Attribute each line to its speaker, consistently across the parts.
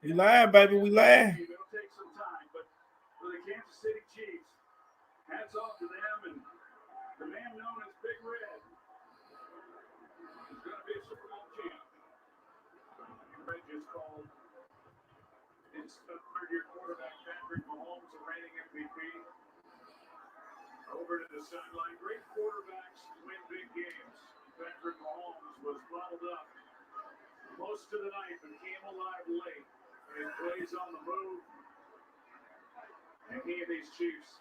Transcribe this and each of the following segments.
Speaker 1: We lying, baby. We lying.
Speaker 2: Hats off to them and the man known as Big Red is going to be a Super Bowl champ. Red just called his third-year quarterback Patrick Mahomes a reigning MVP. Over to the sideline. Great quarterbacks win big games. Patrick Mahomes was bottled up most of the night but came alive late. His plays on the move. And he and these Chiefs.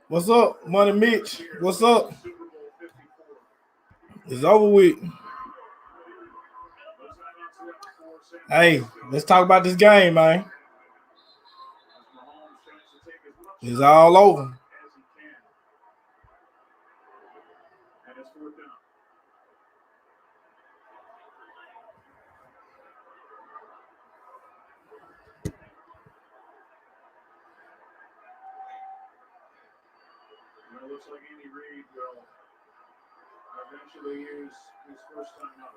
Speaker 1: What's up, Money Mitch? What's up? It's over with. Hey, let's talk about this game, man. It's all over.
Speaker 2: Looks like Andy Reid will eventually use his first time out.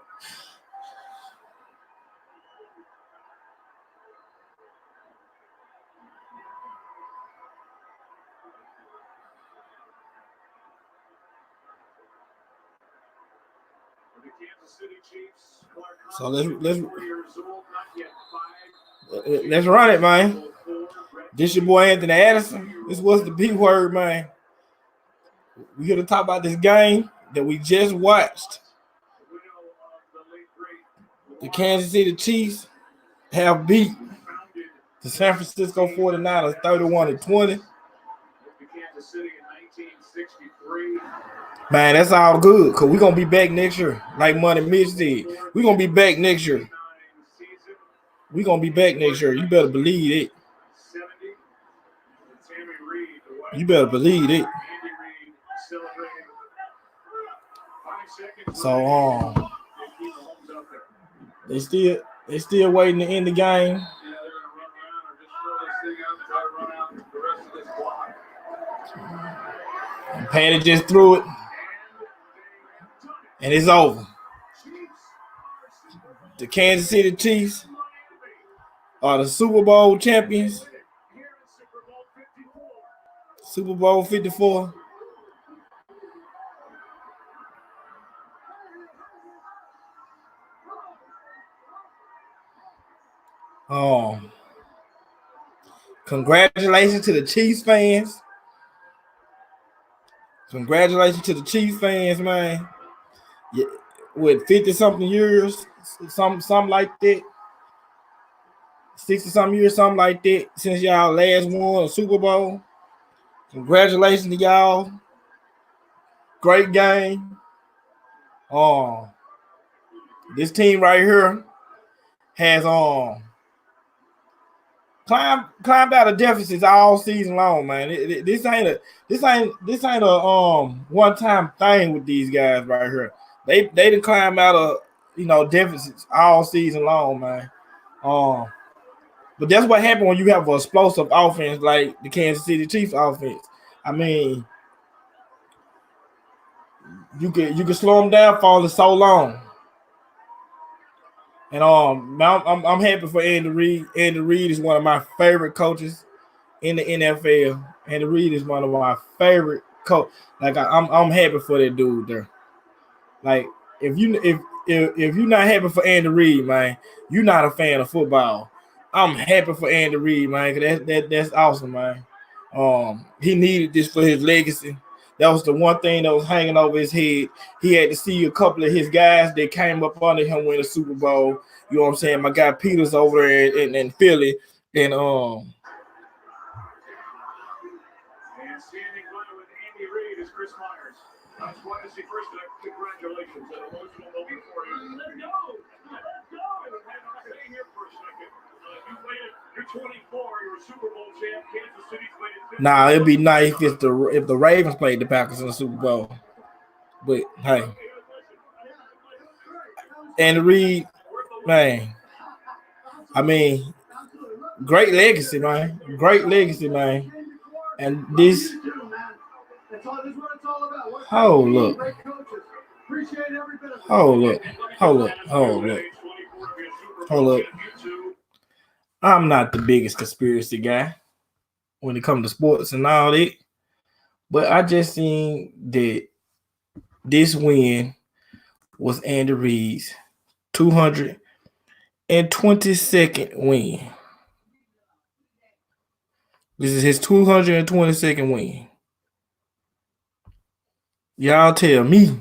Speaker 2: For the Kansas City Chiefs,
Speaker 1: so let's run it, man. This your boy Anthony Addison. This was the B word, man. We here to talk about this game that we just watched. The Kansas City Chiefs have beat the San Francisco 49ers 31-20. Man, that's all good because we're going to be back next year, like Money Mitch did. We're going to be back next year. We're going to be back next year. You better believe it. You better believe it. So they still waiting to end the game. And Patty just threw it, and it's over. The Kansas City Chiefs are the Super Bowl champions. Super Bowl 54. Congratulations to the Chiefs fans. Congratulations to the Chiefs fans, man. Yeah, with 50-something years, something like that. 60-something years, something like that, since y'all last won a Super Bowl. Congratulations to y'all. Great game. This team right here has climbed out of deficits all season long, man. This ain't a one-time thing with these guys right here. They done climb out of deficits all season long, man. But that's what happened when you have an explosive offense like the Kansas City Chiefs offense. I mean, you can slow them down for so long. And I'm happy for Andy Reid. Andy Reid is one of my favorite coaches in the NFL. Andy Reid is one of my favorite coach. Like I'm happy for that dude there. Like if you're not happy for Andy Reid, man, you're not a fan of football. I'm happy for Andy Reid, man. Cause that's awesome, man. He needed this for his legacy. That was the one thing that was hanging over his head. He had to see a couple of his guys that came up under him win a Super Bowl. You know what I'm saying? My guy Peters over there in Philly. And
Speaker 2: standing by with Andy Reid is Chris Myers. I just wanted to see first, congratulations. An emotional moment for you. Let's go. Stay here for a second. You're 24. You're a Super Bowl champ. Kansas City's waited.
Speaker 1: Nah, it'd be nice if the Ravens played the Packers in the Super Bowl. But hey, Andy Reid, man. I mean, great legacy, man. Great legacy, man. And this. Oh, look. Hold up. I'm not the biggest conspiracy guy when it comes to sports and all that, but I just seen that this win was Andy Reid's 222nd win. This is his 222nd win. Y'all tell me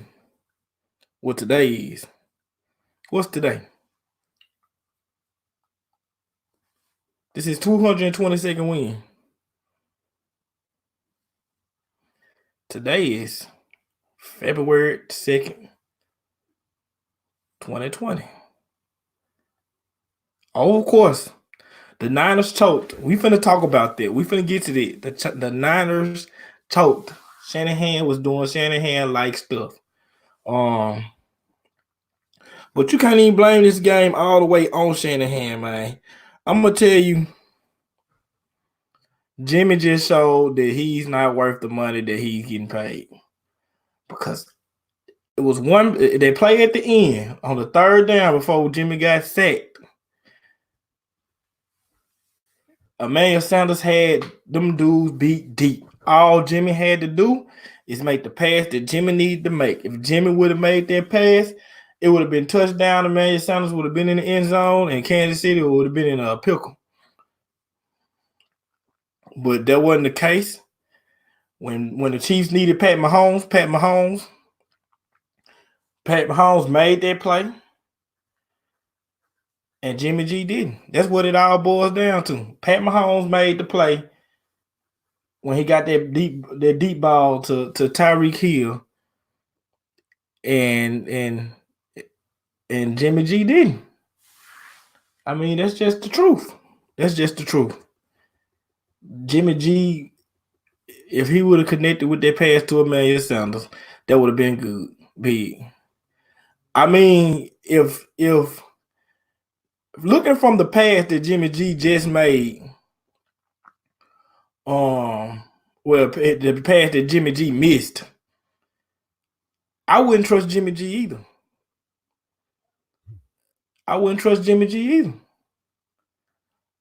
Speaker 1: what today is. What's today? This is 222nd win. Today is February 2nd, 2020. Oh, of course, the Niners choked. We finna talk about that. We finna get to that. The Niners choked. Shanahan was doing Shanahan-like stuff. But you can't even blame this game all the way on Shanahan, man. I'm gonna tell you, Jimmy just showed that he's not worth the money that he's getting paid. Because it was they played at the end on the third down before Jimmy got sacked. Emmanuel Sanders had them dudes beat deep. All Jimmy had to do is make the pass that Jimmy needed to make. If Jimmy would have made that pass, it would have been touchdown. Emmanuel Sanders would have been in the end zone, and Kansas City would have been in a pickle. But that wasn't the case. When the Chiefs needed Pat Mahomes made that play, and Jimmy G didn't. That's what it all boils down to. Pat Mahomes made the play when he got that deep ball to Tyreek Hill, and Jimmy G didn't. I mean, that's just the truth. Jimmy G, if he would have connected with that pass to Emmanuel Sanders, that would have been good, big. I mean, if looking from the pass that Jimmy G just made, the pass that Jimmy G missed, I wouldn't trust Jimmy G either.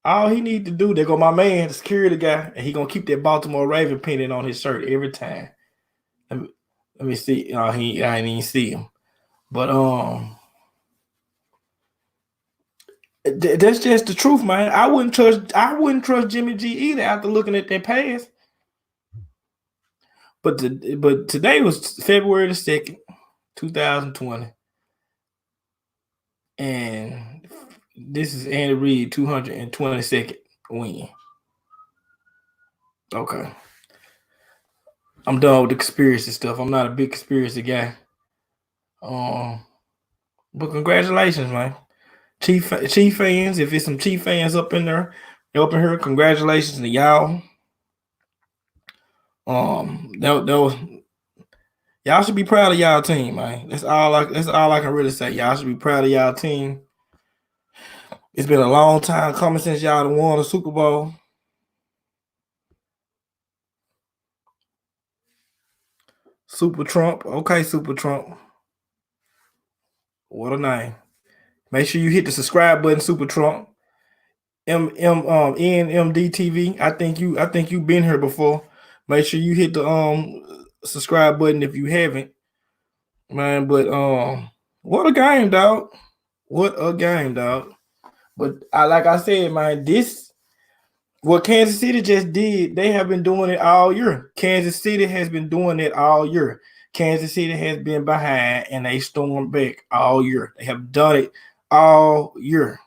Speaker 1: All he need to do, there go my man, the security guy, and he gonna keep that Baltimore Raven pennant on his shirt every time. Let me see. I didn't even see him, but that's just the truth, man. I wouldn't trust Jimmy G either after looking at that pass. But today was February the 2nd, 2020, and this is Andy Reid 222nd win. Okay, I'm done with the conspiracy stuff. I'm not a big conspiracy guy. But congratulations, man. Chief fans, if it's some Chief fans up in here, congratulations to y'all. Y'all should be proud of y'all team, man. That's all I can really say. Y'all should be proud of y'all team. It's been a long time coming since y'all won the Super Bowl. Super Trump. Okay, Super Trump. What a name. Make sure you hit the subscribe button, Super Trump. NMD TV. I think you've been here before. Make sure you hit the subscribe button if you haven't. Man, but what a game, dog. But like I said, man, what Kansas City just did, they have been doing it all year. Kansas City has been doing it all year. Kansas City has been behind and they stormed back all year. They have done it all year.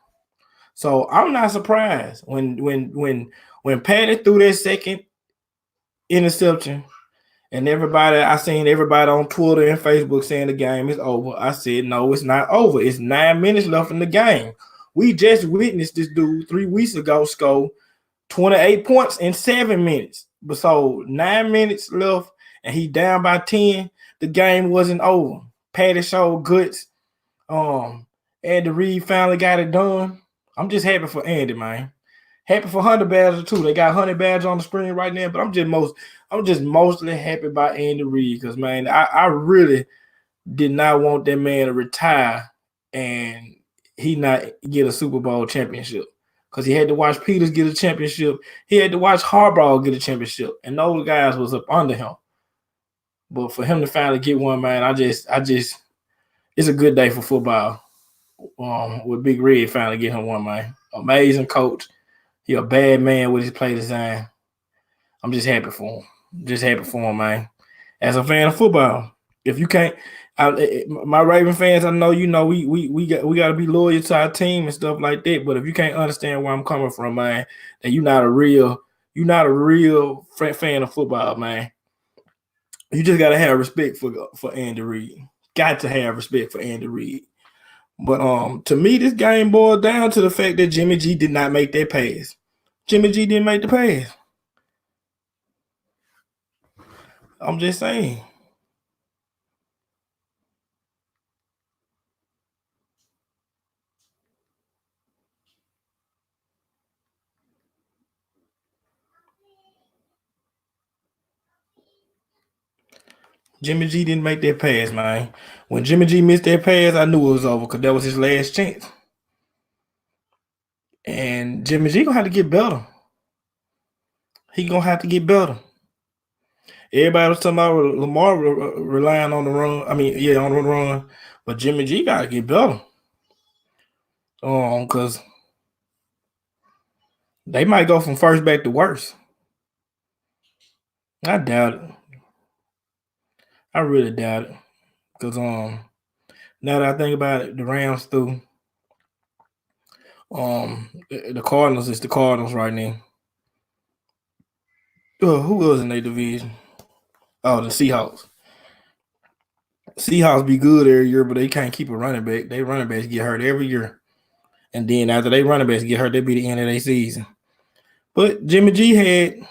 Speaker 1: So I'm not surprised when Patty threw that second interception, and I seen everybody on Twitter and Facebook saying the game is over. I said, no, it's not over. It's 9 minutes left in the game. We just witnessed this dude 3 weeks ago score 28 points in 7 minutes. But so 9 minutes left, and he down by 10. The game wasn't over. Patty showed guts. Andy Reid finally got it done. I'm just happy for Andy, man. Happy for Hunter Badger too. They got Hunter Badger on the screen right now, but I'm just mostly happy about Andy Reid because, man, I really did not want that man to retire and he not get a Super Bowl championship. Because he had to watch Peters get a championship. He had to watch Harbaugh get a championship. And those guys was up under him. But for him to finally get one, man, I just it's a good day for football. With Big Red finally getting him one, man. Amazing coach. He a bad man with his play design. I'm just happy for him. Just happy for him, man. As a fan of football, if you can't, my Raven fans, I know you know we got to be loyal to our team and stuff like that. But if you can't understand where I'm coming from, man, then you're not a real fan of football, man. You just gotta have respect for Andy Reid. Got to have respect for Andy Reid. But to me, this game boiled down to the fact that Jimmy G did not make that pass. Jimmy G didn't make the pass. I'm just saying. Jimmy G didn't make that pass, man. When Jimmy G missed that pass, I knew it was over because that was his last chance. And Jimmy G gonna have to get better. He gonna have to get better. Everybody was talking about Lamar relying on the run. I mean, yeah, on the run. But Jimmy G gotta get better. Because they might go from first back to worse. I doubt it. I really doubt it. Because now that I think about it, the Rams through. The Cardinals is the Cardinals right now. Who was in their division? Oh, the Seahawks. Seahawks be good every year, but they can't keep a running back. They running backs get hurt every year. And then after they running backs get hurt, they be the end of their season. But Jimmy G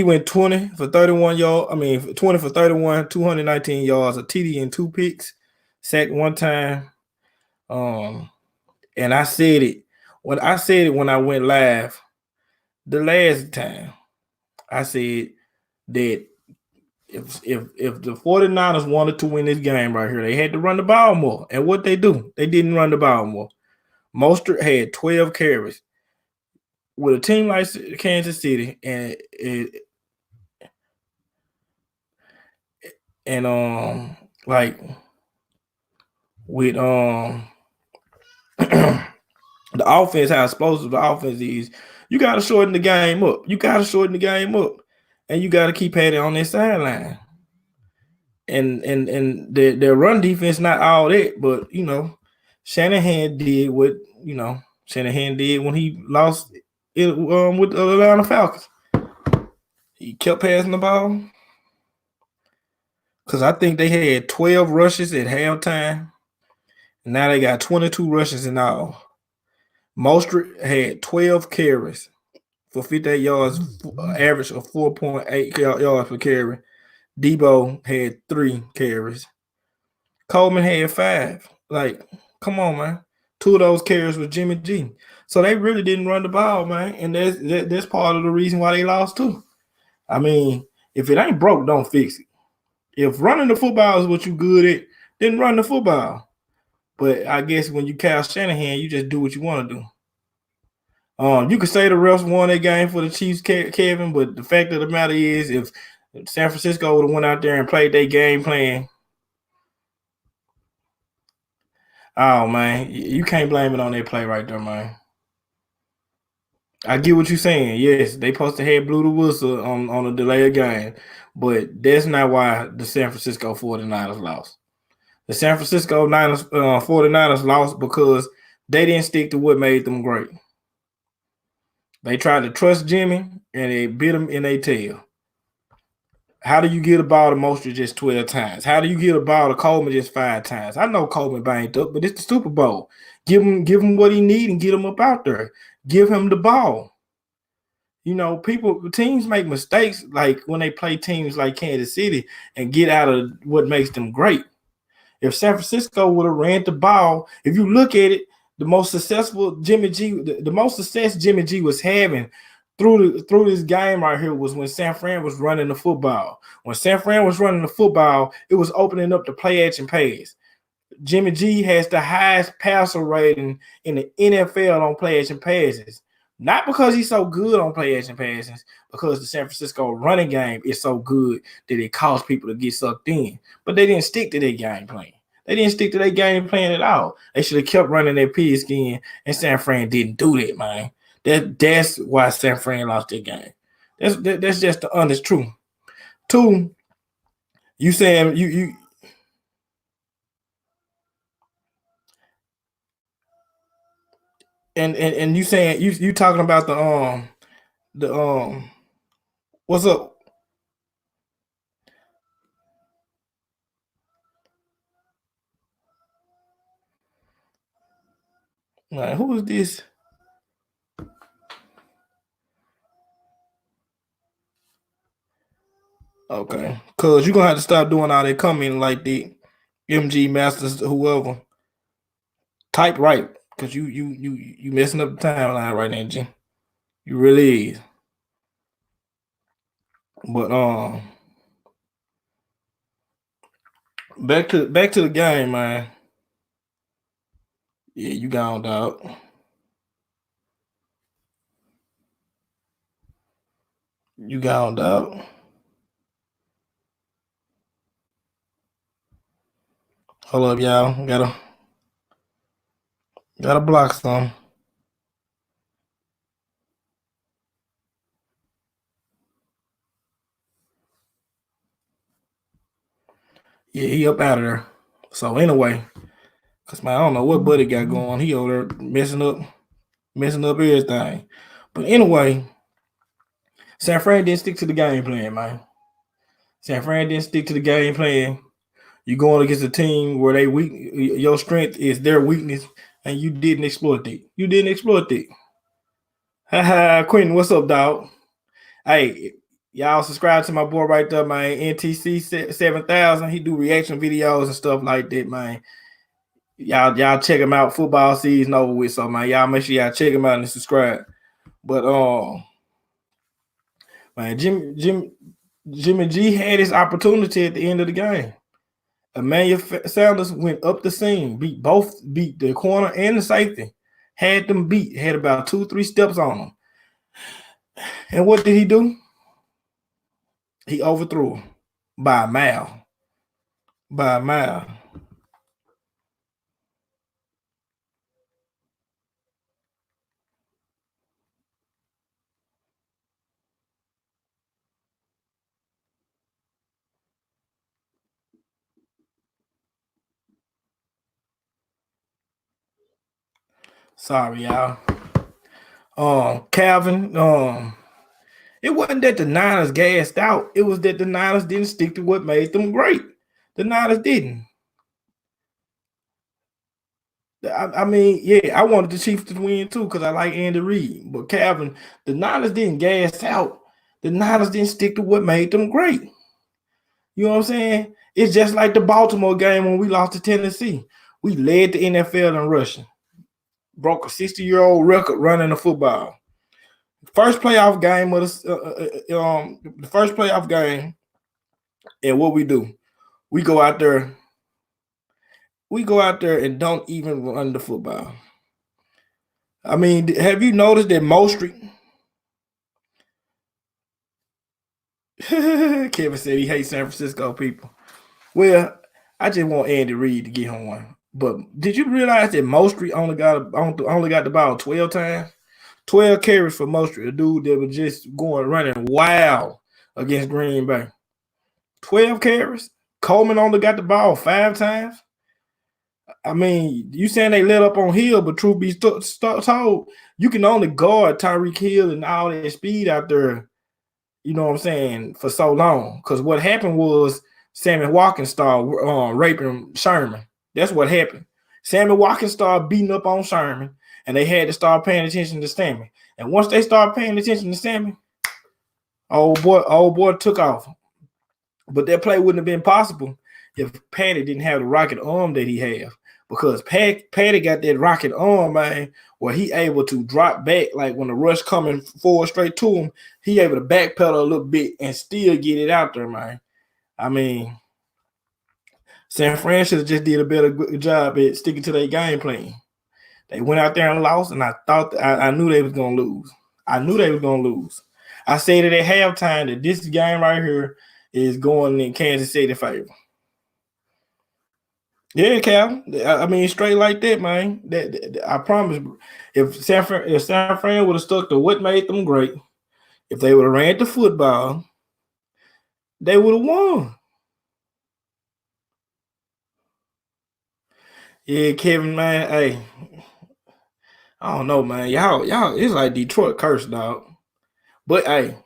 Speaker 1: went 20 for 31 yards. 20 for 31, 219 yards, a TD and 2 picks, sacked one time. And I said it when I went live the last time. I said that if the 49ers wanted to win this game right here, they had to run the ball more. And what they do, they didn't run the ball more. Mostert had 12 carries. With a team like Kansas City and like with the offense, how explosive the offense is, you got to shorten the game up. And you got to keep at it on that sideline. And their run defense not all that, but Shanahan did what Shanahan did when he lost it with the Atlanta Falcons. He kept passing the ball. Because I think they had 12 rushes at halftime. And now they got 22 rushes in all. Mostert had 12 carries for 58 yards, average of 4.8 yards per carry. Debo had 3 carries. Coleman had 5. Like, come on, man. 2 of those carries was Jimmy G. So they really didn't run the ball, man. And that's part of the reason why they lost too. I mean, if it ain't broke, don't fix it. If running the football is what you good at, then run the football. But I guess when you cast Shanahan, you just do what you want to do. You could say the refs won that game for the Chiefs, Kevin, but the fact of the matter is, if San Francisco would have went out there and played their game plan, oh man, you can't blame it on that play right there, man. I get what you're saying. Yes, they supposed to have blew the whistle on a delayed game, but that's not why the San Francisco 49ers lost. The San Francisco 49ers lost because they didn't stick to what made them great. They tried to trust Jimmy, and they bit him in their tail. How do you get a ball to Mostert just 12 times? How do you get a ball to Coleman just 5 times? I know Coleman banged up, but it's the Super Bowl. Give him what he needs and get him up out there. Give him the ball. Teams make mistakes like when they play teams like Kansas City and get out of what makes them great. If San Francisco would have ran the ball, if you look at it, the most success Jimmy G was having through this game right here was when San Fran was running the football. When San Fran was running the football, it was opening up the play action pass. Jimmy G has the highest passer rating in the NFL on play action passes. Not because he's so good on play action passes, because the San Francisco running game is so good that it caused people to get sucked in. But they didn't stick to their game plan. They didn't stick to their game plan at all. They should have kept running their pigskin, and San Fran didn't do that, man. That's why San Fran lost their game. That's just the honest truth. Two, you saying you and you saying you talking about the what's up? Man, who is this? Okay, cause you're gonna have to stop doing all that commenting like the MG Masters, whoever. Type right, cause you messing up the timeline right now, G. You really is. But back to the game, man. Yeah, you gone, dog. You gone, dog. Hold up, y'all. Gotta block some. Yeah, he up out of there. So anyway, cause man, I don't know what Buddy got going. He over there messing up everything. But anyway, San Fran didn't stick to the game plan, man. San Fran didn't stick to the game plan. You going against a team where your strength is their weakness, and you didn't exploit it. You didn't exploit it. Haha, Quentin, what's up, dog? Hey, y'all subscribe to my boy right there, man. NTC 7000. He do reaction videos and stuff like that, man. Y'all check him out. Football season over with, so man, y'all make sure y'all check him out and subscribe. But man, Jimmy G had his opportunity at the end of the game. Emmanuel Sanders went up the seam, beat the corner and the safety, had them beat, had about 2-3 steps on them. And what did he do? He overthrew him by a mile. By a mile. Sorry, y'all. Calvin, it wasn't that the Niners gassed out. It was that the Niners didn't stick to what made them great. The Niners didn't. I mean, yeah, I wanted the Chiefs to win too because I like Andy Reid. But Calvin, the Niners didn't gas out. The Niners didn't stick to what made them great. You know what I'm saying? It's just like the Baltimore game when we lost to Tennessee. We led the NFL in rushing. Broke a 60-year-old record running the football. First playoff game of the first playoff game, and what we do, we go out there and don't even run the football. I mean, have you noticed that Mostert? Kevin said he hates San Francisco people. Well, I just want Andy Reid to get him one. But did you realize that Mostert only got the ball 12 times? 12 carries for Mostert, a dude that was just running wild against Green Bay. 12 carries. Coleman only got the ball 5 times. I mean, you saying they let up on Hill, but truth be told, you can only guard Tyreek Hill and all that speed out there, you know what I'm saying, for so long. Because what happened was Sammy Watkins started raping Sherman. That's what happened. Sammy Watkins started beating up on Sherman, and they had to start paying attention to Sammy. And once they started paying attention to Sammy, old boy took off. But that play wouldn't have been possible if Patty didn't have the rocket arm that he have. because Patty got that rocket arm, man, where he able to drop back, like when the rush coming forward straight to him, he able to backpedal a little bit and still get it out there, man. I mean, San Fran should have just did a better job at sticking to their game plan. They went out there and lost, and I knew they was gonna lose. I knew they was gonna lose. I said it at halftime that this game right here is going in Kansas City favor. Yeah, Cal. I mean, straight like that, man. I promise. If San Fran would have stuck to what made them great, if they would have ran the football, they would have won. Yeah, Kevin, man. Hey, I don't know, man. Y'all, it's like Detroit curse, dog. But hey,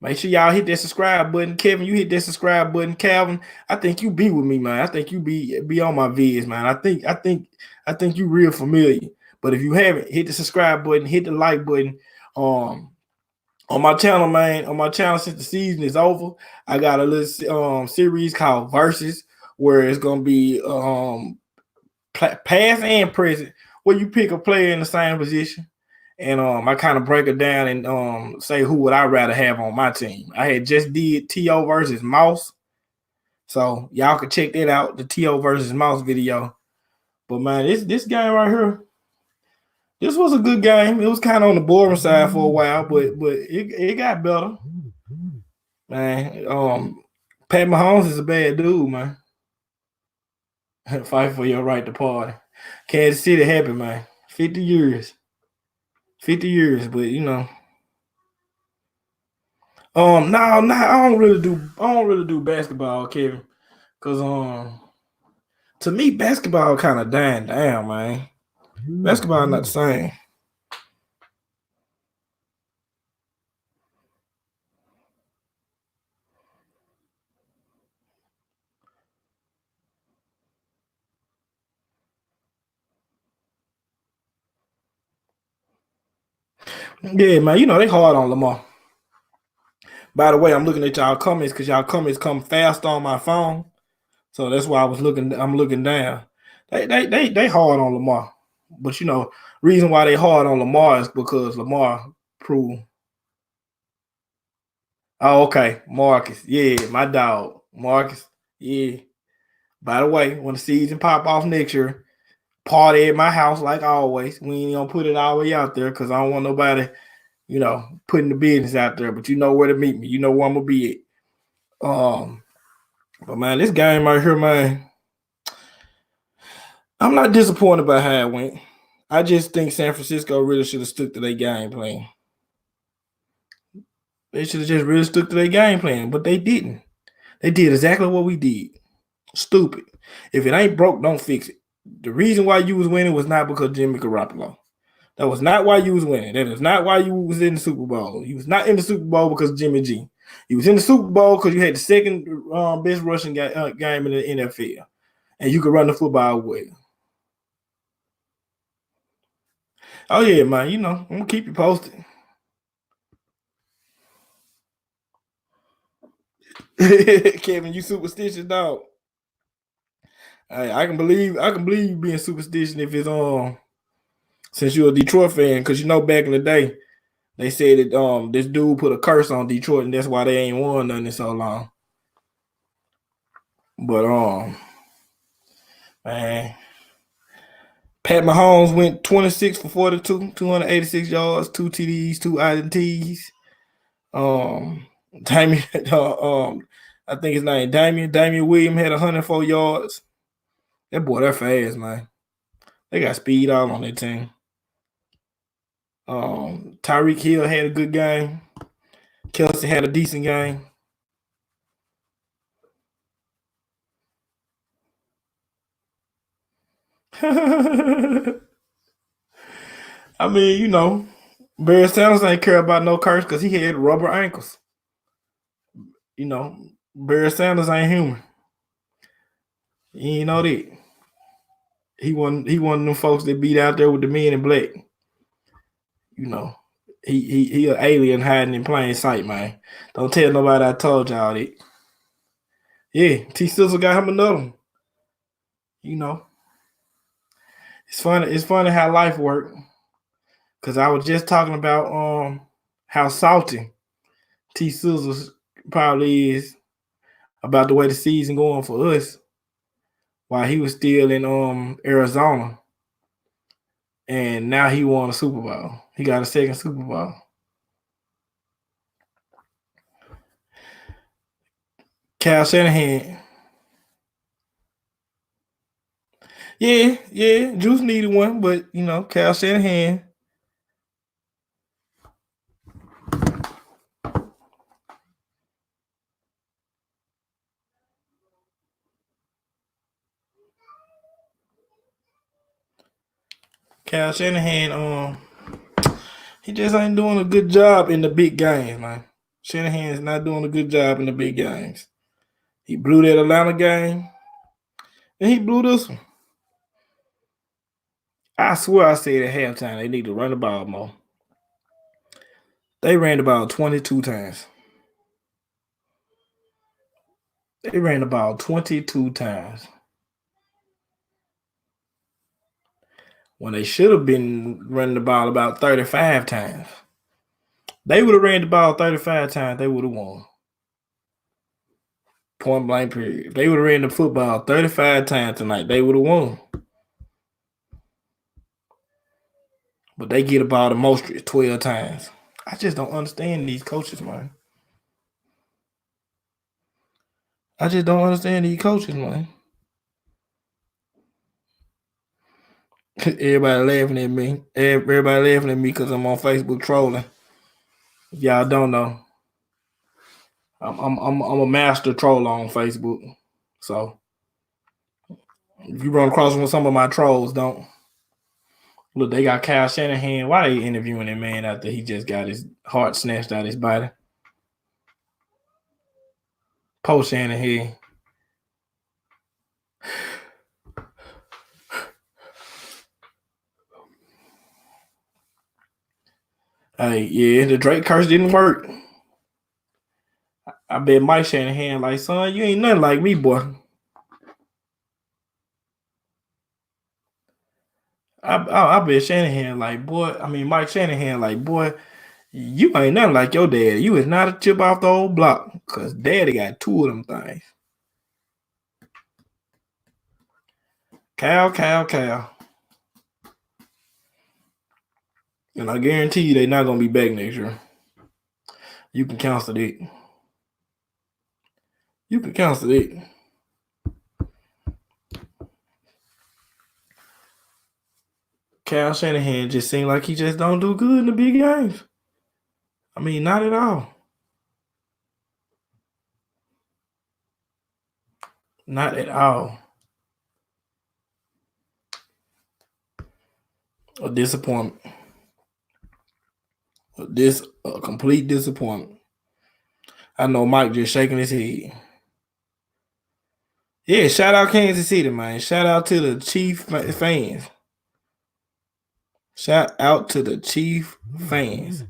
Speaker 1: make sure y'all hit that subscribe button. Kevin, you hit that subscribe button. Calvin, I think you be with me, man. I think you be on my vids, man. I think you real familiar. But if you haven't, hit the subscribe button, hit the like button. On my channel, man. On my channel, since the season is over, I got a little series called Versus, where it's gonna be past and present, where you pick a player in the same position. And I kind of break it down and say who would I rather have on my team. I had just did T.O. versus Mouse. So y'all can check that out, the T.O. versus Mouse video. But man, this game right here, this was a good game. It was kind of on the boring side for a while, but it got better. Man, Pat Mahomes is a bad dude, man. Fight for your right to party. Kansas City happy, man. 50 years. 50 years, but you know. No, I don't really do basketball, Kevin. Cause to me, basketball kind of dying down, man. Basketball not the same. Yeah, man, you know they hard on Lamar. By the way, I'm looking at y'all comments because y'all comments come fast on my phone. So that's why I'm looking down. They hard on Lamar. But you know, reason why they hard on Lamar is because Lamar proved. Oh, okay. Marcus. Yeah, my dog. Marcus. Yeah. By the way, when the season pop off next year, party at my house like always. We ain't gonna put it all the way out there because I don't want nobody, you know, putting the business out there. But you know where to meet me. You know where I'm gonna be at. But man, this game right here, man, I'm not disappointed by how it went. I just think San Francisco really should have stuck to their game plan. They should have just really stuck to their game plan, but they didn't. They did exactly what we did. Stupid. If it ain't broke, don't fix it. The reason why you was winning was not because Jimmy Garoppolo. That was not why you was winning. That is not why you was in the Super Bowl. You was not in the Super Bowl because of Jimmy G. You was in the Super Bowl because you had the second best rushing game in the NFL, and you could run the football well. Oh yeah, man. You know I'm gonna keep you posted. Kevin, you superstitious, dog. I can believe you being superstitious if it's since you're a Detroit fan, because you know back in the day they said that this dude put a curse on Detroit and that's why they ain't won nothing in so long. But man, Pat Mahomes went 26 for 42, 286 yards, 2 TDs, 2 INTs. Damian, I think his name Damian Williams had 104 yards. That boy, they're fast, man. They got speed all on their team. Tyreek Hill had a good game. Kelsey had a decent game. I mean, you know, Barry Sanders ain't care about no curse because he had rubber ankles. You know, Barry Sanders ain't human. You ain't know that. He one of them folks that beat out there with the men in black. You know, he an alien hiding in plain sight, man. Don't tell nobody I told y'all that. Yeah, T Sizzle got him another one. You know. It's funny how life works. Cause I was just talking about how salty T Scissors probably is about the way the season going for us while he was still in Arizona, and now he won a Super Bowl. He got a second Super Bowl. Cal Shanahan. Yeah. Juice needed one, but Cal Shanahan. Cal Shanahan, he just ain't doing a good job in the big games, man. Shanahan's not doing a good job in the big games. He blew that Atlanta game, and he blew this one. I swear I said at halftime they need to run the ball more. They ran the ball 22 times. They ran the ball 22 times. When they should have been running the ball about 35 times. They would have ran the ball 35 times, they would have won. Point blank period. If they would have ran the football 35 times tonight, they would have won. But they get the ball the most 12 times. I just don't understand these coaches, man. I just don't understand these coaches, man. Everybody laughing at me. Everybody laughing at me because I'm on Facebook trolling. If y'all don't know, I'm a master troller on Facebook. So if you run across with some of my trolls, don't look. They got Kyle Shanahan. Why they interviewing that man after he just got his heart snatched out of his body? Post Shanahan. Hey, yeah, the Drake curse didn't work. I bet Mike Shanahan like, son, you ain't nothing like me, boy. I bet Shanahan like, boy. I mean, Mike Shanahan like, boy, you ain't nothing like your daddy. You is not a chip off the old block, cause daddy got two of them things. Cal. And I guarantee you they're not gonna be back next year. You can cancel it. You can cancel it. Cal Shanahan just seemed like he just don't do good in the big games. I mean, not at all. Not at all. A disappointment. A complete disappointment. I know Mike just shaking his head. Yeah, shout out Kansas City, man. Shout out to the Chief fans. Shout out to the Chief fans.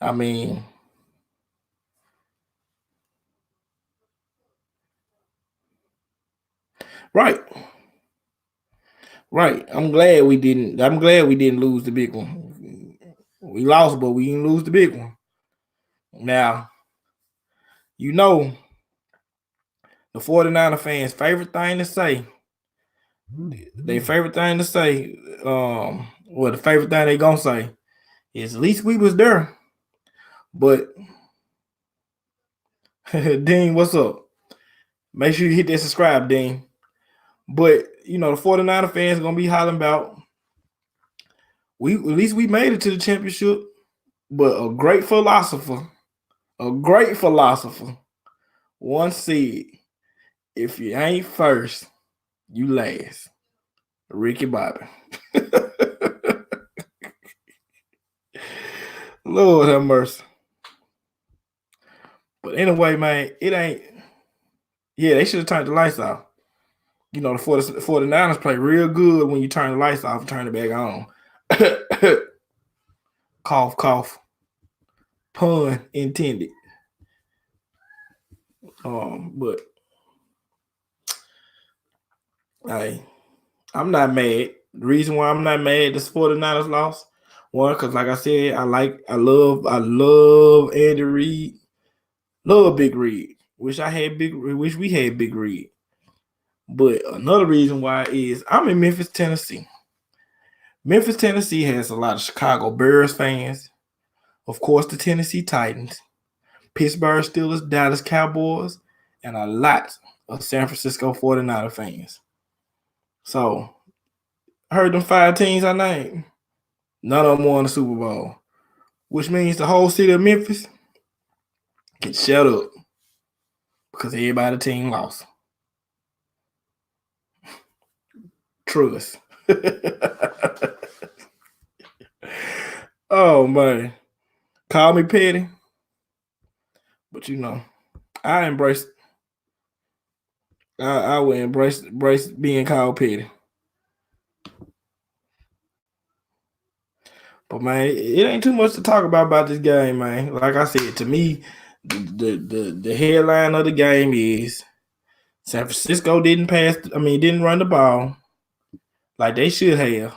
Speaker 1: I mean, right. I'm glad we didn't lose the big one. We lost, but we didn't lose the big one. Now, the 49er fans' favorite thing to say. Their favorite thing to say, the favorite thing they gonna say is at least we was there. But Dean, what's up? Make sure you hit that subscribe, Dean. But the 49er fans gonna be hollering about at least we made it to the championship. But a great philosopher once said, if you ain't first, you last. Ricky Bobby. Lord have mercy. But anyway, man, it ain't. Yeah, they should have turned the lights off. The 49ers play real good when you turn the lights off and turn it back on. Cough. Pun intended. But Hey, I'm not mad. The reason why I'm not mad this 49ers lost, one, because like I said, I love Andy Reid. Love Big Reed. Wish we had Big Reed. But another reason why is I'm in Memphis, Tennessee. Memphis, Tennessee has a lot of Chicago Bears fans. Of course, the Tennessee Titans, Pittsburgh Steelers, Dallas Cowboys, and a lot of San Francisco 49er fans. So, I heard them 5 teams I named. None of them won the Super Bowl, which means the whole city of Memphis can shut up because everybody team lost. Trust. Oh man, call me petty, but I embrace. I would embrace being called petty. But man, it ain't too much to talk about this game, man. Like I said, to me, the headline of the game is San Francisco didn't run the ball like they should have,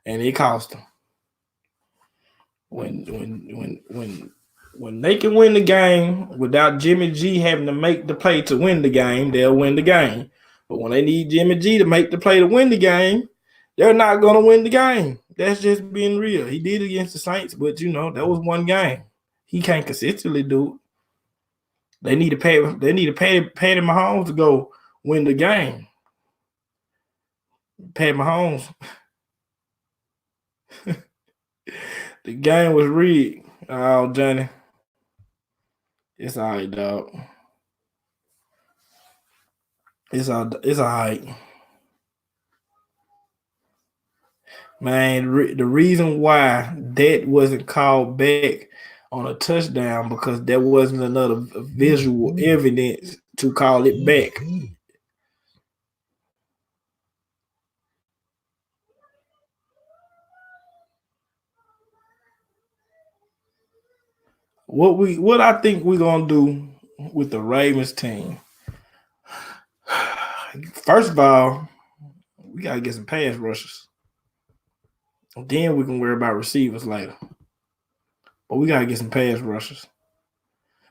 Speaker 1: and it cost them. When they can win the game without Jimmy G having to make the play to win the game, they'll win the game. But when they need Jimmy G to make the play to win the game, they're not going to win the game. That's just being real. He did it against the Saints, but that was one game. He can't consistently do it. They need to pay Patty Mahomes to go win the game. Patty Mahomes. The game was rigged. Oh, Johnny. It's all right, dog. It's all right. Man, the reason why that wasn't called back on a touchdown because there wasn't another visual evidence to call it back. What I think we're gonna do with the Ravens team. First of all, we gotta get some pass rushers. Then we can worry about receivers later. But we gotta get some pass rushers.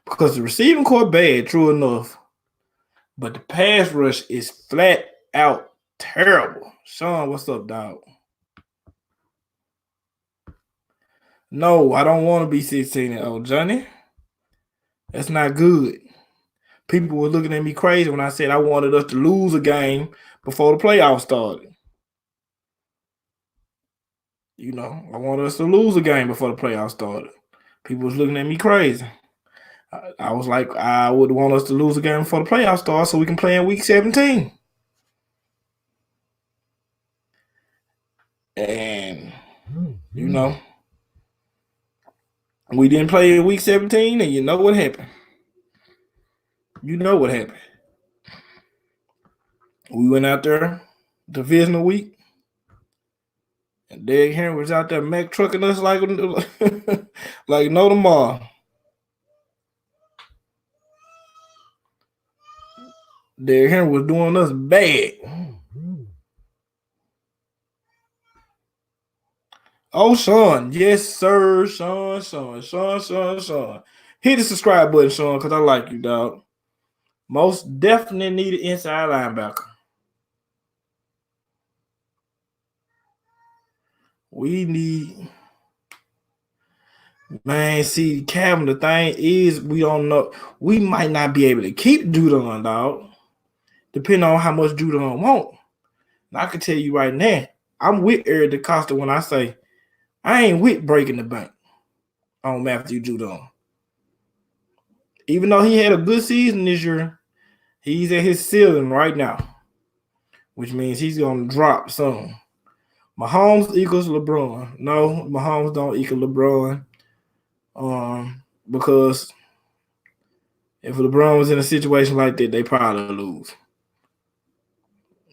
Speaker 1: Because the receiving core bad, true enough. But the pass rush is flat out terrible. Sean, what's up, dog? No, I don't want to be 16-0, Johnny. That's not good. People were looking at me crazy when I said I wanted us to lose a game before the playoffs started. I wanted us to lose a game before the playoffs started. People was looking at me crazy. I was like, I would want us to lose a game before the playoffs start so we can play in week 17. And, we didn't play in week 17, and you know what happened. You know what happened. We went out there divisional week, and Derrick Henry was out there Mack trucking us like no tomorrow. Derrick Henry was doing us bad. Oh, Sean. Yes, sir. Sean. Hit the subscribe button, Sean, because I like you, dog. Most definitely need an inside linebacker. We need... Man, see, Calvin, the thing is, we don't know. We might not be able to keep Judon, dog. Depending on how much Judon want. And I can tell you right now, I'm with Eric DeCosta when I say I ain't with breaking the bank on Matthew Judon. Even though he had a good season this year, he's at his ceiling right now, which means he's going to drop soon. Mahomes equals LeBron. No, Mahomes don't equal LeBron. Because if LeBron was in a situation like that, they probably lose.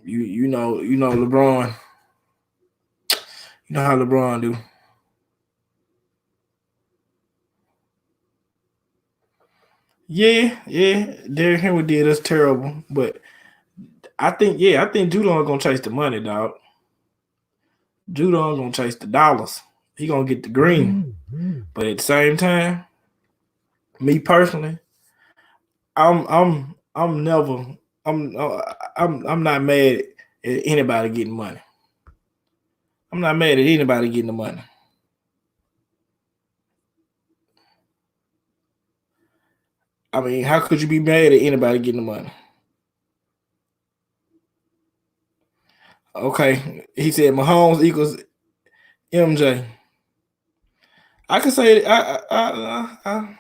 Speaker 1: You know LeBron. You know how LeBron do. Yeah. Derrick Henry did us terrible, but I think Judon gonna chase the money, dog. Judon gonna chase the dollars. He gonna get the green. But at the same time, me personally, I'm never I'm I'm not mad at anybody getting money. I'm not mad at anybody getting the money. I mean, how could you be mad at anybody getting the money? Okay, he said Mahomes equals MJ. I could say I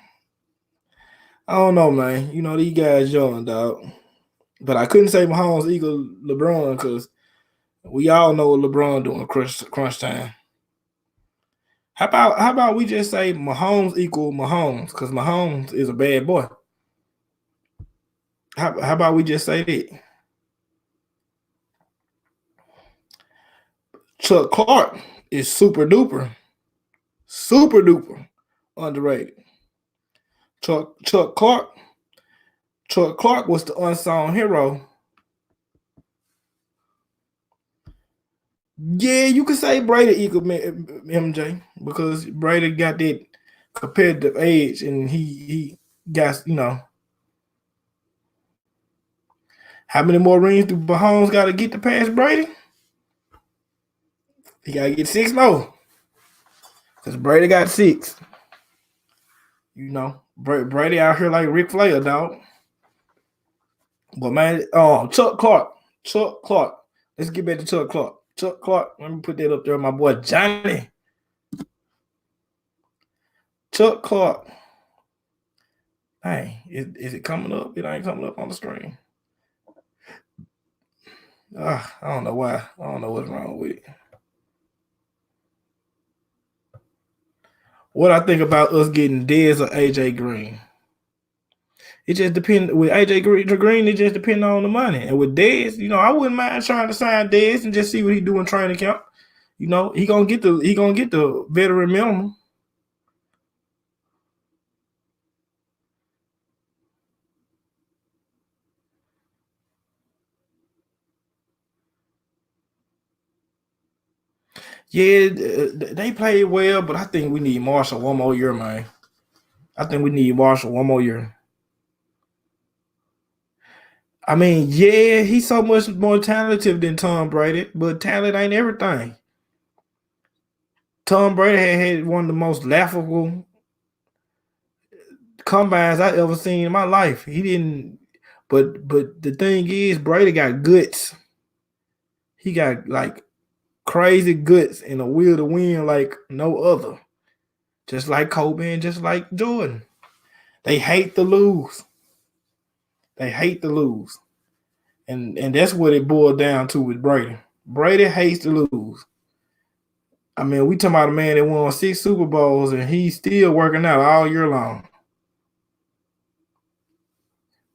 Speaker 1: don't know, man. You know these guys young, dog. But I couldn't say Mahomes equals LeBron because we all know what LeBron doing crunch time. How about we just say Mahomes equal Mahomes because Mahomes is a bad boy. How about we just say that? Chuck Clark is super duper underrated. Chuck Clark was the unsung hero. Yeah, you could say Brady equal MJ because Brady got that competitive edge and he got, how many more rings do Mahomes got to get to pass Brady? He got to get 6 more because Brady got 6. Brady out here like Ric Flair, dog. But man, Chuck Clark. Let's get back to Chuck Clark. Chuck Clark, let me put that up there, my boy Johnny. Chuck Clark. Hey, is it coming up? It ain't coming up on the screen. I don't know why. I don't know what's wrong with it. What I think about us getting Dez or AJ Green. It just depends. With AJ Green, it just depends on the money. And with Dez, I wouldn't mind trying to sign Dez and just see what he do in training camp. He gonna get the veteran minimum. Yeah, they played well, but I think we need Marshall one more year, man. I think we need Marshall one more year. I mean, yeah, he's so much more talented than Tom Brady, but talent ain't everything. Tom Brady had one of the most laughable combines I ever seen in my life. He didn't, but the thing is, Brady got guts. He got like crazy guts and a will to win like no other. Just like Kobe and just like Jordan. They hate to lose. And that's what it boiled down to with Brady. Brady hates to lose. I mean, we talking about a man that won 6 Super Bowls and he's still working out all year long.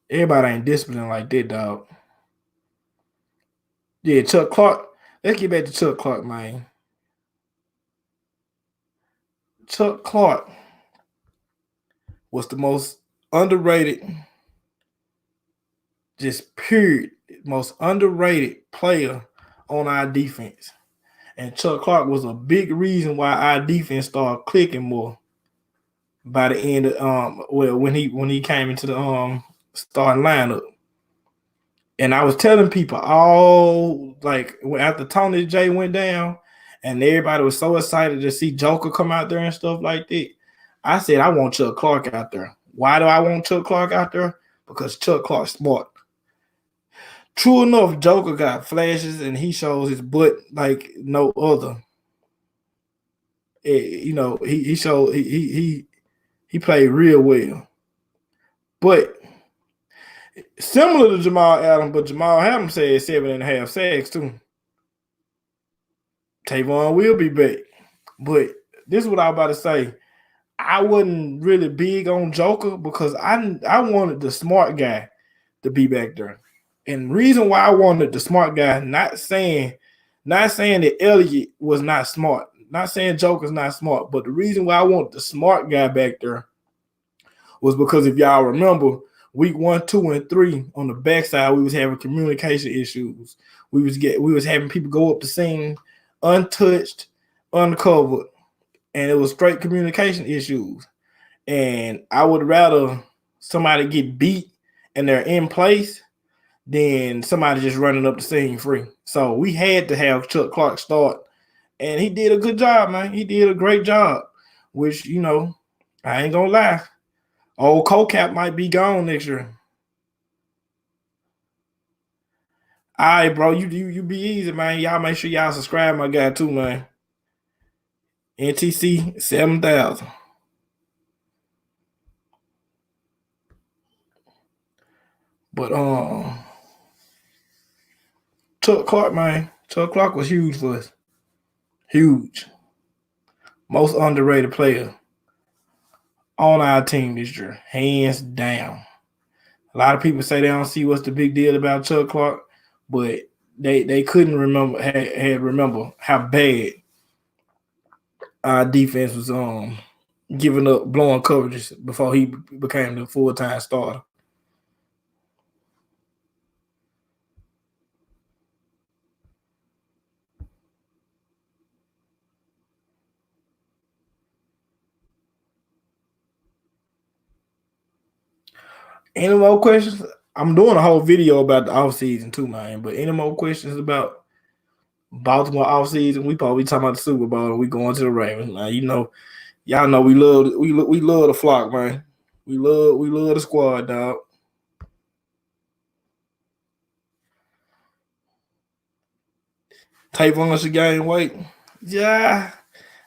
Speaker 1: Everybody ain't disciplined like that, dog. Yeah, Chuck Clark. Let's get back to Chuck Clark, man. Chuck Clark was the most underrated, just period, most underrated player on our defense. And Chuck Clark was a big reason why our defense started clicking more by the end of when he came into the starting lineup. And I was telling people after Tony J went down and everybody was so excited to see Joker come out there and stuff like that. I said, I want Chuck Clark out there. Why do I want Chuck Clark out there? Because Chuck Clark's smart. True enough, Joker got flashes and he shows his butt like no other. He played real well. But similar to Jamal Adams, but Jamal Adams said 7.5 sacks too. Tavon will be back. But this is what I was about to say. I wasn't really big on Joker because I wanted the smart guy to be back there. And the reason why I wanted the smart guy, not saying that Elliott was not smart, not saying Joker's not smart, but the reason why I want the smart guy back there was because if y'all remember, week 1, 2, and 3 on the backside, we was having communication issues. We was having people go up the scene untouched, uncovered, and it was straight communication issues. And I would rather somebody get beat and they're in place than somebody just running up the scene free. So we had to have Chuck Clark start, and he did a good job, man. He did a great job, which, I ain't gonna lie. Old CoCap might be gone next year. All right, bro. You be easy, man. Y'all make sure y'all subscribe, my guy, too, man. NTC 7,000. But Chuck Clark, man. Chuck Clark was huge for us. Huge. Most underrated player on our team this year, hands down. A lot of people say they don't see what's the big deal about Chuck Clark, but they couldn't remember how bad our defense was giving up blowing coverages before he became the full-time starter. Any more questions? I'm doing a whole video about the offseason too, man. But any more questions about Baltimore offseason? We probably talking about the Super Bowl and we going to the Ravens. Now, y'all know we love the flock, man. We love the squad, dog. Tavon should gain weight. Yeah,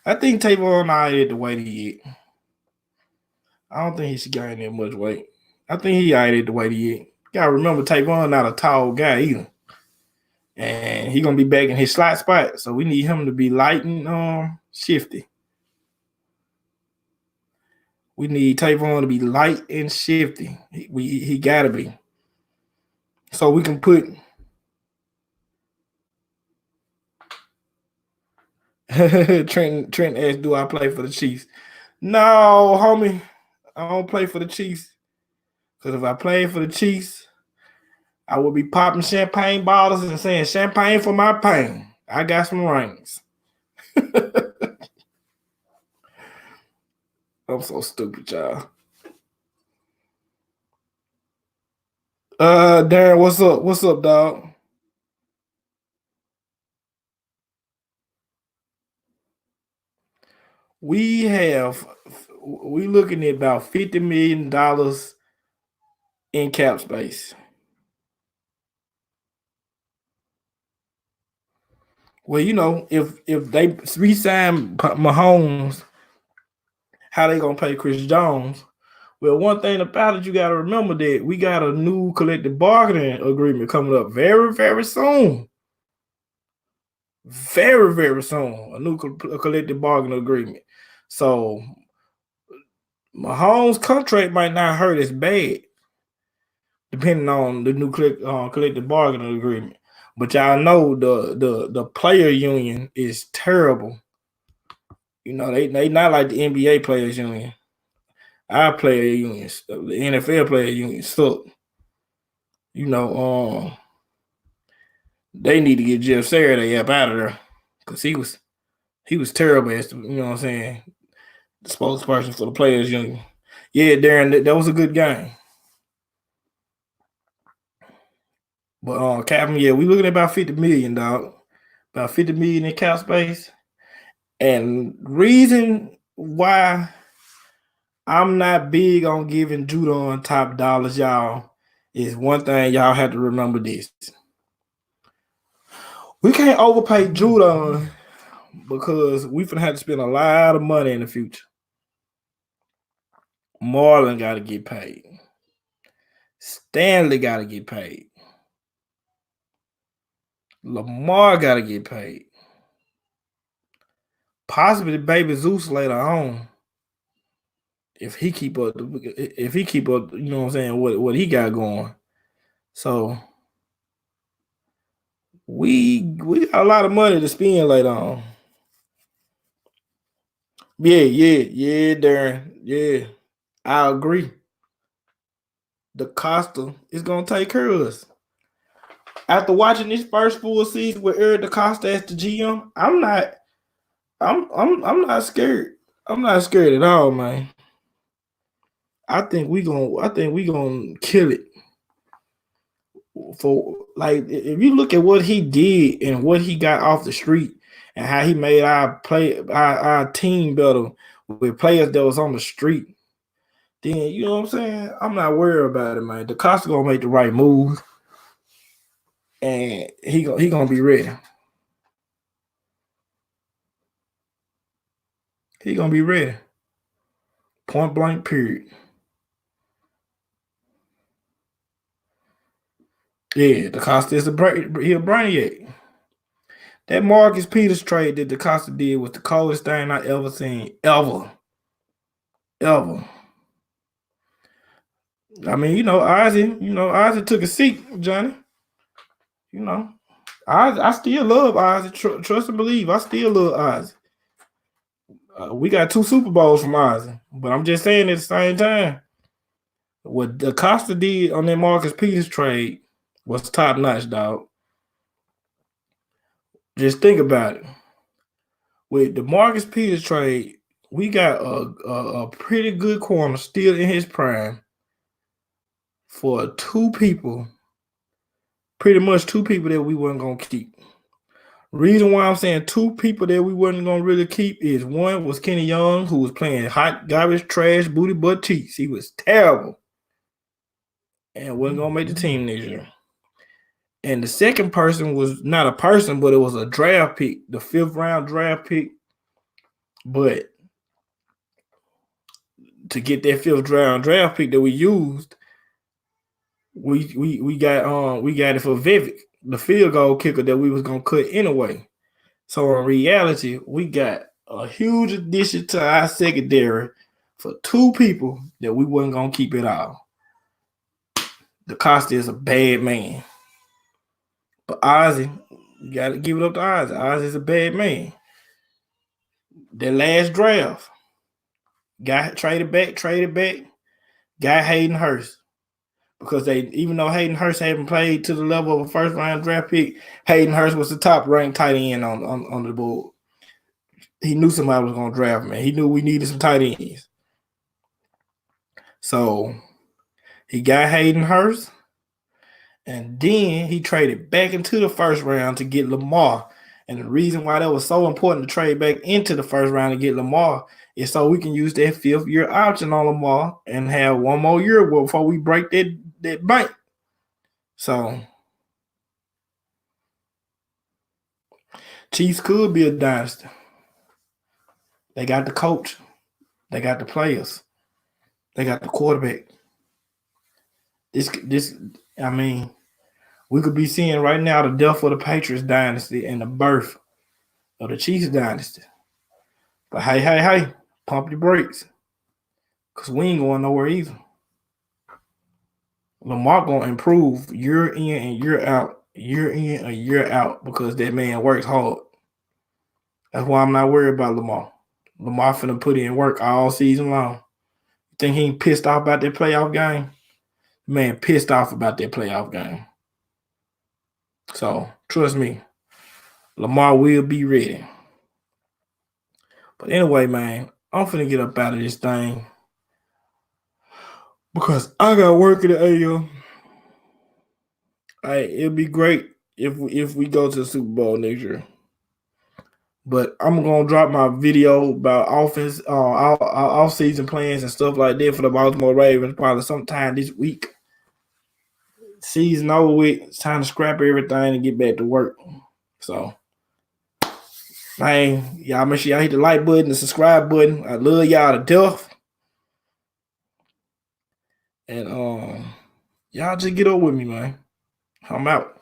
Speaker 1: I think Tavon not at the weight he at. I don't think he should gain that much weight. I think he already at the weight he at. Gotta remember, Tavon not a tall guy either, and he gonna be back in his slot spot. So we need him to be light and shifty. We need Tavon to be light and shifty. He gotta be. So we can put Trent asked, "Do I play for the Chiefs?" No, homie, I don't play for the Chiefs. Because if I played for the Chiefs, I would be popping champagne bottles and saying, "Champagne for my pain. I got some rings." I'm so stupid, y'all. Darren, what's up? What's up, dog? We looking at about $50 million in cap space. Well, if they re-sign Mahomes, how they gonna pay Chris Jones? Well, one thing about it, you got to remember that we got a new collective bargaining agreement coming up very, very soon. Very, very soon, a new collective bargaining agreement. So Mahomes' contract might not hurt as bad, depending on the new collective bargaining agreement. But y'all know the player union is terrible. They not like the NBA players union. Our player unions, the NFL player union suck. They need to get Jeff Saturday up out of there because he was terrible as the, what I'm saying, the spokesperson for the players union. Yeah, Darren, that was a good game. But Captain, yeah, we looking at about $50 million, dog. About $50 million in cap space. And reason why I'm not big on giving Judon top dollars, y'all, is one thing y'all have to remember this. We can't overpay Judon because we finna have to spend a lot of money in the future. Marlon got to get paid. Stanley got to get paid. Lamar got to get paid. Possibly Baby Zeus later on. If he keep up, you know what I'm saying, what he got going. So we got a lot of money to spend later on. Yeah, Darren. Yeah, I agree. DaCosta is gonna take care of us. After watching this first full season with Eric DaCosta as the GM, I'm not scared. I'm not scared at all, man. I think we gonna kill it. For like, if you look at what he did and what he got off the street and how he made our team better with players that was on the street, then you know what I'm saying? I'm not worried about it, man. DaCosta gonna make the right move, and he gonna be ready. He gonna be ready. Point blank, period. Yeah, DaCosta is he a brainiac. That Marcus Peters trade that DaCosta did was the coldest thing I ever seen. Ever. I mean, Ozzy took a seat, Johnny. I still love Ozzy. Trust and believe, I still love Ozzy. We got 2 Super Bowls from Ozzy, but I'm just saying at the same time, what DaCosta did on that Marcus Peters trade was top notch, dog. Just think about it. With the Marcus Peters trade, we got a pretty good corner still in his prime for 2 people, pretty much 2 people that we weren't gonna keep. Reason why I'm saying 2 people that we wasn't gonna really keep is one was Kenny Young, who was playing hot garbage, trash, booty butt cheeks. He was terrible and wasn't gonna make the team next year. And the second person was not a person, but it was a draft pick, the 5th round draft pick. But to get that 5th round draft pick that we used, we got it for Vivek, the field goal kicker that we was gonna cut anyway. So in reality, we got a huge addition to our secondary for 2 people that we wasn't gonna keep it all. DaCosta is a bad man. But Ozzy, you gotta give it up to Ozzy. Ozzy's a bad man. That last draft, got traded back, got Hayden Hurst. Because even though Hayden Hurst hadn't played to the level of a 1st round draft pick, Hayden Hurst was the top ranked tight end on the board. He knew somebody was gonna draft him, man. He knew we needed some tight ends. So he got Hayden Hurst, and then he traded back into the 1st round to get Lamar. And the reason why that was so important to trade back into the 1st round to get Lamar is so we can use that 5th year option on Lamar and have 1 more year before we break that bank. So Chiefs could be a dynasty. They got the coach. They got the players. They got the quarterback. I mean, we could be seeing right now the death of the Patriots dynasty and the birth of the Chiefs dynasty. But hey, pump your brakes. Because we ain't going nowhere either. Lamar going to improve year in and year out, because that man works hard. That's why I'm not worried about Lamar. Lamar finna put in work all season long. You think he ain't pissed off about that playoff game? Man, pissed off about that playoff game. So, trust me, Lamar will be ready. But anyway, man, I'm finna get up out of this thing because I got work in the AM. It'd be great if we go to the Super Bowl next year. But I'm gonna drop my video about offense, off-season plans and stuff like that for the Baltimore Ravens probably sometime this week. Season over with. It's time to scrap everything and get back to work. So, man, y'all make sure y'all hit the like button, the subscribe button. I love y'all to death. And y'all just get up with me, man. I'm out.